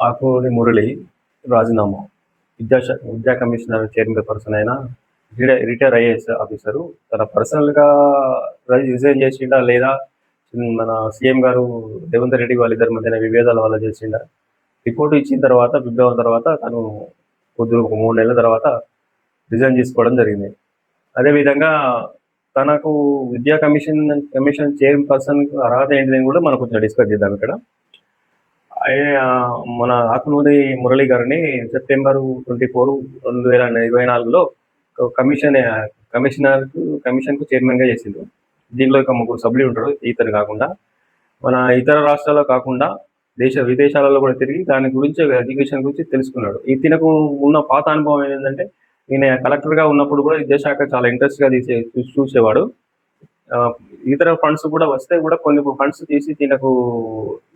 ఆకునూరి మురళి రాజీనామా. విద్యా commissioner chairman person అయిన రిటైర్ ఐఏఎస్ ఆఫీసరు తన పర్సనల్గా రిజైన్ చేసిండా లేదా మన సీఎం గారు రేవంత్ రెడ్డి వాళ్ళిద్దరి మధ్యన విభేదాల వల్ల చేసిండా. రిపోర్టు ఇచ్చిన తర్వాత ఫిబ్రవరి తర్వాత తను ఒక 3 నెలల తర్వాత రిజైన్ చేసుకోవడం జరిగింది. అదేవిధంగా తనకు విద్యా కమిషన్ చైర్మన్ పర్సన్ అర్హత ఏంటిదని కూడా మనం కొంచెం డిస్కస్ చేద్దాం ఇక్కడ. మన ఆకునూరి మురళి గారిని సెప్టెంబర్ 24, 2024లో కమిషన్కు చైర్మన్గా చేసిండు. దీనిలో ఇక 3 సభ్యులు ఉంటారు ఇతను కాకుండా. మన ఇతర రాష్ట్రాల్లో కాకుండా విదేశాలలో కూడా తిరిగి దాని గురించి ఎడ్యుకేషన్ గురించి తెలుసుకున్నాడు. ఈతనకు ఉన్న పాత అనుభవం ఏంటంటే ఈయన కలెక్టర్గా ఉన్నప్పుడు కూడా విద్యాశాఖ చాలా ఇంట్రెస్ట్గా చూసేవాడు. ఇతర ఫండ్స్ కూడా వస్తే కూడా కొన్ని ఫండ్స్ తీసి దీనికి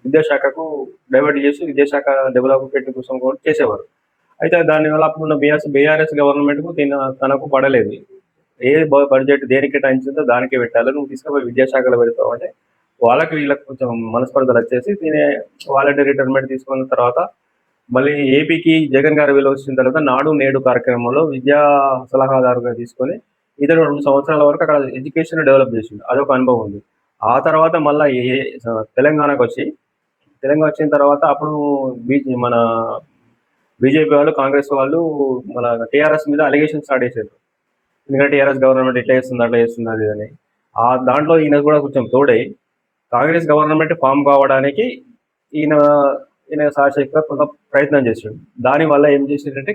విద్యాశాఖకు డైవర్ట్ చేసి విద్యాశాఖ డెవలప్మెంట్ కోసం కూడా చేసేవారు. అయితే దానివల్ల అప్పుడున్న బీఆర్ఎస్ గవర్నమెంట్కు తనకు పడలేదు. ఏ బడ్జెట్ దేనికి కేటాయించిందో దానికే పెట్టాలి, నువ్వు తీసుకుపోయి విద్యాశాఖలో పెడతావు అంటే వీళ్ళకి కొంచెం మనస్పర్ధలు వచ్చేసి వాలంటీర్ రిటైర్మెంట్ తీసుకున్న తర్వాత మళ్ళీ ఏపీకి జగన్ గారు వచ్చిన తర్వాత నాడు నేడు కార్యక్రమంలో విద్యా సలహాదారుగా తీసుకొని ఇతను 2 సంవత్సరాల వరకు అక్కడ ఎడ్యుకేషన్ డెవలప్ చేసింది. అదొక అనుభవం ఉంది. ఆ తర్వాత మళ్ళీ తెలంగాణకు వచ్చిన తర్వాత అప్పుడు మన బీజేపీ వాళ్ళు, కాంగ్రెస్ వాళ్ళు మన టీఆర్ఎస్ మీద అలిగేషన్ స్టార్ట్ చేశారు. ఎందుకంటే టీఆర్ఎస్ గవర్నమెంట్ ఇట్లా చేస్తుంది అట్లా చేస్తుంది అది అని. దాంట్లో ఈయన కూడా కొంచెం తోడై కాంగ్రెస్ గవర్నమెంట్ ఫామ్ కావడానికి ఈయన సాశక్తిగా కొంత ప్రయత్నం చేశాడు. దానివల్ల ఏం చేసిందంటే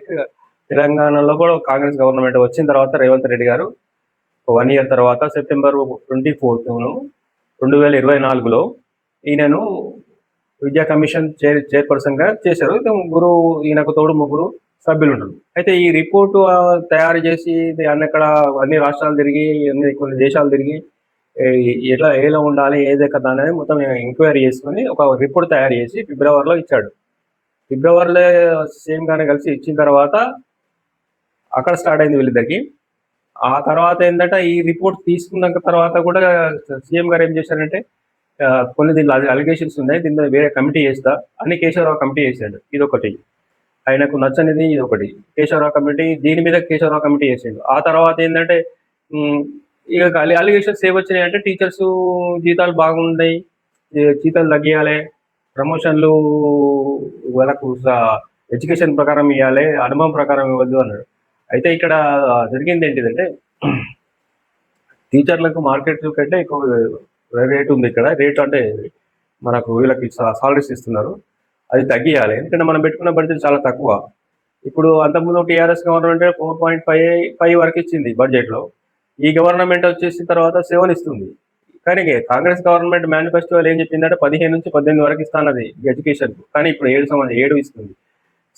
తెలంగాణలో కూడా కాంగ్రెస్ గవర్నమెంట్ వచ్చిన తర్వాత రేవంత్ రెడ్డి గారు 1 year తర్వాత సెప్టెంబర్ 24, 2024లో ఈయనను విద్యా కమిషన్ చైర్పర్సన్గా చేశారు. ఈయనకు తోడు 3 సభ్యులు ఉంటారు. అయితే ఈ రిపోర్టు తయారు చేసి అన్ని రాష్ట్రాలు తిరిగి కొన్ని దేశాలు తిరిగి ఎలా ఉండాలి ఏదే కదా అనేది మొత్తం ఎంక్వైరీ చేసుకొని ఒక రిపోర్ట్ తయారు చేసి ఫిబ్రవరిలో ఇచ్చాడు. ఫిబ్రవరిలో సీఎం గారిని కలిసి ఇచ్చిన తర్వాత అక్కడ స్టార్ట్ అయింది వీళ్ళిద్దరికి. ఆ తర్వాత ఏంటంటే ఈ రిపోర్ట్ తీసుకున్న తర్వాత కూడా సీఎం గారు ఏం చేశారంటే కొన్ని దీనిలో అలిగేషన్స్ ఉన్నాయి, దీని మీద వేరే కమిటీ చేస్తా అని కేశవరావు కమిటీ చేశాడు. ఇదొకటి ఆయనకు నచ్చనిది. ఇదొకటి కేశవరావు కమిటీ, దీని మీద కేశవరావు కమిటీ చేసాడు. ఆ తర్వాత ఏంటంటే ఇక అలిగేషన్స్ ఏమొచ్చినాయి అంటే టీచర్స్ జీతాలు బాగున్నాయి, జీతాలు తగ్గియాలి, ప్రమోషన్లు వాళ్ళకు ఎడ్యుకేషన్ ప్రకారం ఇవ్వాలి, అనుభవం ప్రకారం ఇవ్వద్దు అన్నాడు. అయితే ఇక్కడ జరిగింది ఏంటిదంటే టీచర్లకు మార్కెట్ కంటే ఎక్కువ రేట్ ఉంది. ఇక్కడ రేట్ అంటే మనకు వీళ్ళకి సాలరీస్ ఇస్తున్నారు, అది తగ్గియాలి. ఎందుకంటే మనం పెట్టుకున్న బడ్జెట్ చాలా తక్కువ. ఇప్పుడు అంతకుముందు టీఆర్ఎస్ గవర్నమెంట్ 4.5 వరకు ఇచ్చింది బడ్జెట్లో. ఈ గవర్నమెంట్ వచ్చేసిన తర్వాత 7 ఇస్తుంది. కానీ కాంగ్రెస్ గవర్నమెంట్ మేనిఫెస్టోలో ఏం చెప్పిందంటే 15 నుంచి 18 వరకు ఇస్తానది ఎడ్యుకేషన్. కానీ ఇప్పుడు 7 ఇస్తుంది,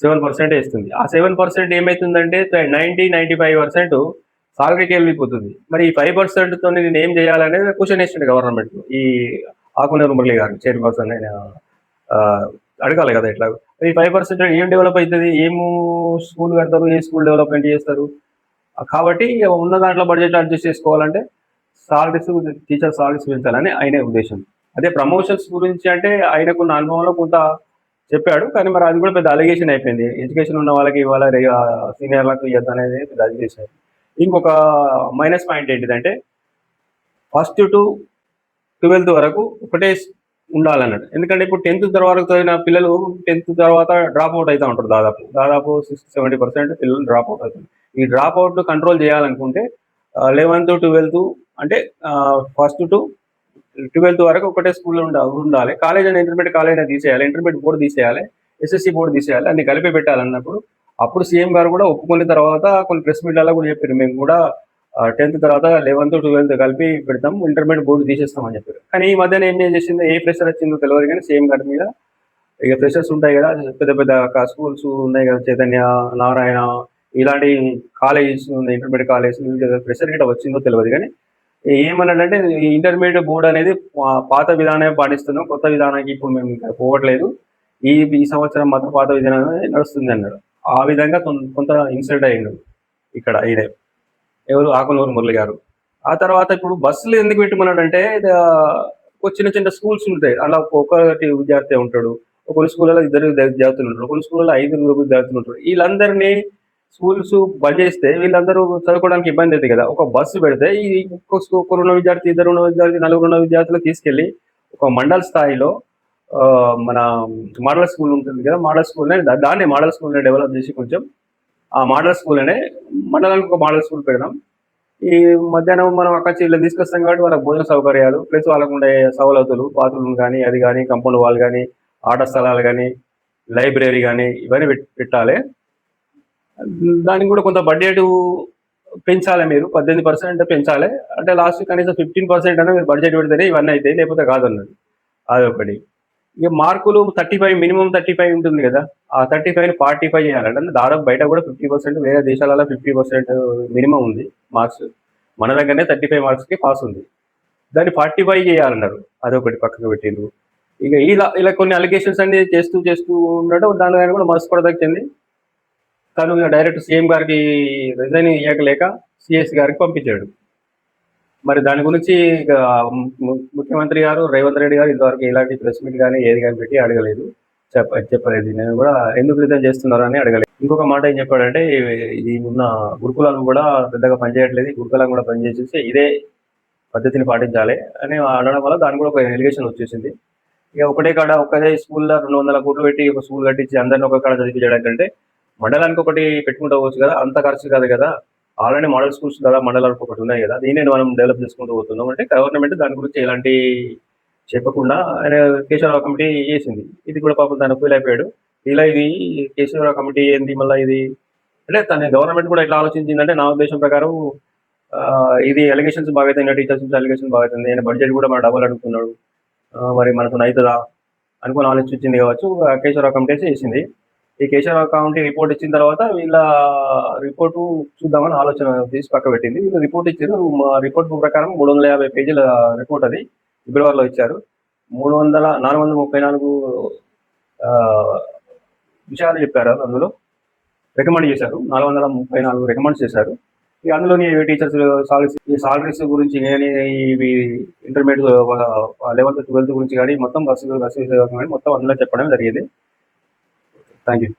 7% ఇస్తుంది. ఆ 7% ఏమవుతుందంటే 90-95% సాలరీకి వెళ్ళిపోతుంది. మరి ఈ 5%తో నేను ఏం చేయాలనేది క్వశ్చన్ వేసింది గవర్నమెంట్. ఈ ఆకునూరి మురళి గారు చైర్పర్సన్ ఆయన అడగాలి కదా ఇట్లా. ఈ 5% ఏం డెవలప్ అవుతుంది, ఏం స్కూల్ కడతారు, ఏ స్కూల్ డెవలప్మెంట్ చేస్తారు. కాబట్టి ఉన్న దాంట్లో బడ్జెట్ అడ్జస్ట్ చేసుకోవాలంటే టీచర్ సాలరీస్ పెంచాలని ఆయన ఉద్దేశం. అదే ప్రమోషన్స్ గురించి అంటే ఆయనకున్న అనుభవంలో కొంత చెప్పాడు, కానీ మరి అది కూడా పెద్ద అలిగేషన్ అయిపోయింది. ఎడ్యుకేషన్ ఉన్న వాళ్ళకి ఇవాళ సీనియర్లకు ఇవ్వద్దు అనేది పెద్ద అలిగేషన్. ఇంకొక మైనస్ పాయింట్ ఏంటిదంటే 1st to 12th వరకు ఒకటే ఉండాలన్నాడు. ఎందుకంటే ఇప్పుడు 10th తర్వాత చదివిన పిల్లలు 10th తర్వాత డ్రాప్ అవుట్ అవుతూ ఉంటారు. దాదాపు 60-70% పిల్లలు డ్రాప్ అవుట్ అవుతుంది. ఈ డ్రాప్ అవుట్ కంట్రోల్ చేయాలనుకుంటే 11th to 12th అంటే 1st to 12th వరకు ఒకటే స్కూల్లో ఉండాలి. కాలేజ్ అని ఇంటర్మీడియట్ కాలేజ్ అని తీసేయాలి, ఇంటర్మీడియట్ బోర్డు తీసేయాలి, ఎస్ఎస్సి బోర్డు తీసేయాలి, అన్ని కలిపి పెట్టాలన్నప్పుడు అప్పుడు సీఎం గారు కూడా ఒప్పుకున్న తర్వాత కొన్ని ప్రెస్ మీట్లలో కూడా చెప్పారు, మేము కూడా 10th తర్వాత 11th, 12th కలిపి పెడతాం, ఇంటర్మీడియట్ బోర్డు తీసేస్తామని చెప్పారు. కానీ ఈ మధ్యన ఏం చేసిందో ఏ ప్రెషర్ వచ్చిందో తెలియదు, కానీ సీఎం గారి మీద ఇక ప్రెషర్స్ ఉంటాయి కదా, పెద్ద పెద్ద స్కూల్స్ ఉన్నాయి కదా, చైతన్య, నారాయణ ఇలాంటి కాలేజెస్ ఉన్నాయి, ఇంటర్మీడియట్ కాలేజ్ ప్రెషర్ గిట్ట వచ్చిందో తెలియదు. కానీ ఏమన్నాడంటే ఇంటర్మీడియట్ బోర్డు అనేది పాత విధానమే పాటిస్తున్నాం, కొత్త విధానానికి ఇప్పుడు మేము ఇంకా పోవట్లేదు, ఈ సంవత్సరం మాత్రం పాత విధానమే నడుస్తుంది అన్నాడు. ఆ విధంగా కొంత ఇన్సల్ట్ అయ్యిండు ఇక్కడ ఇదే ఎవరు ఆకునూరు మురళి గారు. ఆ తర్వాత ఇప్పుడు బస్సులు ఎందుకు పెట్టమన్నాడంటే చిన్న చిన్న స్కూల్స్ ఉంటాయి, అలా ఒక్కటి విద్యార్థి ఉంటాడు, కొన్ని స్కూళ్ళలో ఇద్దరు విద్యార్థులు ఉంటారు, కొన్ని స్కూళ్ళలో 5 విద్యార్థులు ఉంటారు. వీళ్ళందరినీ స్కూల్స్ బంద్ చేస్తే వీళ్ళందరూ చదువుకోవడానికి ఇబ్బంది అవుతుంది కదా. ఒక బస్సు పెడితే ఈ ఒకరున్న విద్యార్థి, ఇద్దరున్న విద్యార్థి, నలుగురున్న విద్యార్థులు తీసుకెళ్ళి ఒక మండల స్థాయిలో మన మోడల్ స్కూల్ ఉంటుంది కదా, మోడల్ స్కూల్నే దాన్ని మోడల్ స్కూల్ని డెవలప్ చేసి కొంచెం ఆ మోడల్ స్కూల్ అనే మండలానికి ఒక మోడల్ స్కూల్ పెడదాం. ఈ మధ్యాహ్నం మనం అక్కడ వీళ్ళని తీసుకొస్తాం కాబట్టి వాళ్ళకి భోజన సౌకర్యాలు ప్లస్ వాళ్ళకు ఉండే సవలతులు, బాత్రూమ్ కానీ అది కానీ, కంపౌండ్ వాల్ కానీ, ఆట స్థలాలు కానీ, లైబ్రరీ కానీ ఇవన్నీ పెట్టాలి. దానికి కూడా కొంత బడ్జెట్ పెంచాలి. మీరు 18% పెంచాలి. అంటే లాస్ట్ కనీసం 15% అయినా మీరు బడ్జెట్ పెడితేనే ఇవన్నీ అవుతాయి, లేకపోతే కాదన్నది. అదొకటి. ఇక మార్కులు 35 మినిమం 35 ఉంటుంది కదా, ఆ 35 45 చేయాలంటే అంటే దాదాపు బయట కూడా 50%, వేరే దేశాలలో 50% మినిమం ఉంది మార్క్స్. మన దగ్గరనే 35 మార్క్స్కి పాస్ ఉంది. దాన్ని 45 చేయాలన్నారు. అదొకటి పక్కకు పెట్టిండ్రు. ఇక ఇలా ఇలా కొన్ని అలిగేషన్స్ అన్ని చేస్తూ చేస్తూ ఉండడం, దాని కూడా మనసు పడదక్కింది. తను డైరెక్ట్ సీఎం గారికి రిజైన్ ఇవ్వకలేక సిఎస్ గారికి పంపించాడు. మరి దాని గురించి ఇక ముఖ్యమంత్రి గారు రేవంత్ రెడ్డి గారు ఇంతవరకు ఇలాంటి ప్రెస్ మీట్ కానీ ఏది కానీ పెట్టి అడగలేదు, చెప్పలేదు. నేను కూడా ఎందుకు రిజైన్ చేస్తున్నారు అని అడగలేదు. ఇంకొక మాట ఏం చెప్పాడంటే, ఇది ఉన్న గురుకులాలు కూడా పెద్దగా పనిచేయట్లేదు, గురుకులం కూడా పనిచేసేసి ఇదే పద్ధతిని పాటించాలి అని అనడం వల్ల దాని కూడా ఒక ఎలిగేషన్ వచ్చేసింది. ఇక ఒకటే స్కూల్లో 200 కోట్లు పెట్టి ఒక స్కూల్ కట్టించి అందరిని ఒక కాడ చదివించడం కంటే మండలానికి ఒకటి పెట్టుకుంటూ పోవచ్చు కదా, అంత ఖర్చు కాదు కదా. ఆల్రెడీ మోడల్ స్కూల్స్ కదా మండలానికి ఒకటి ఉన్నాయి కదా, దీన్ని మనం డెవలప్ చేసుకుంటూ పోతున్నాం అంటే గవర్నమెంట్ దాని గురించి ఎలాంటి చెప్పకుండా ఆయన కేశవరావు కమిటీ చేసింది. ఇది కూడా పాపం తను ఫీల్ అయిపోయాడు. ఇలా ఇది కేశవరావు కమిటీ ఏంది మళ్ళీ ఇది అంటే తన గవర్నమెంట్ కూడా ఎట్లా ఆలోచించిందంటే, నా ఉద్దేశం ప్రకారం ఇది అలిగేషన్స్ బాగా అవుతుంది, టీచర్స్ నుంచి అలిగేషన్ బాగా అవుతుంది, ఆయన బడ్జెట్ కూడా మన డబ్బులు అడుగుతున్నాడు, మరి మనకు అవుతుందా అనుకుని ఆలోచించింది కావచ్చు. కేశవరావు కమిటీ చేసింది. ఈ కేశవరావు కమిటీ రిపోర్ట్ ఇచ్చిన తర్వాత వీళ్ళ రిపోర్టు చూద్దామని ఆలోచన తీసి పక్క పెట్టింది. వీళ్ళు రిపోర్ట్ ఇచ్చారు. మా రిపోర్ట్ ప్రకారం 350 పేజీల రిపోర్ట్ అది ఫిబ్రవరిలో ఇచ్చారు. 434 విషయాలు చెప్పారు. అందులో రికమెండ్ చేశారు, 434 రికమెండ్ చేశారు. ఇక అందులోని టీచర్స్ సాలరీస్ గురించి కానీ, ఇవి ఇంటర్మీడియట్ 11th 12th గురించి కానీ మొత్తం బస్సు కానీ మొత్తం అందులో చెప్పడం జరిగింది. Thank you.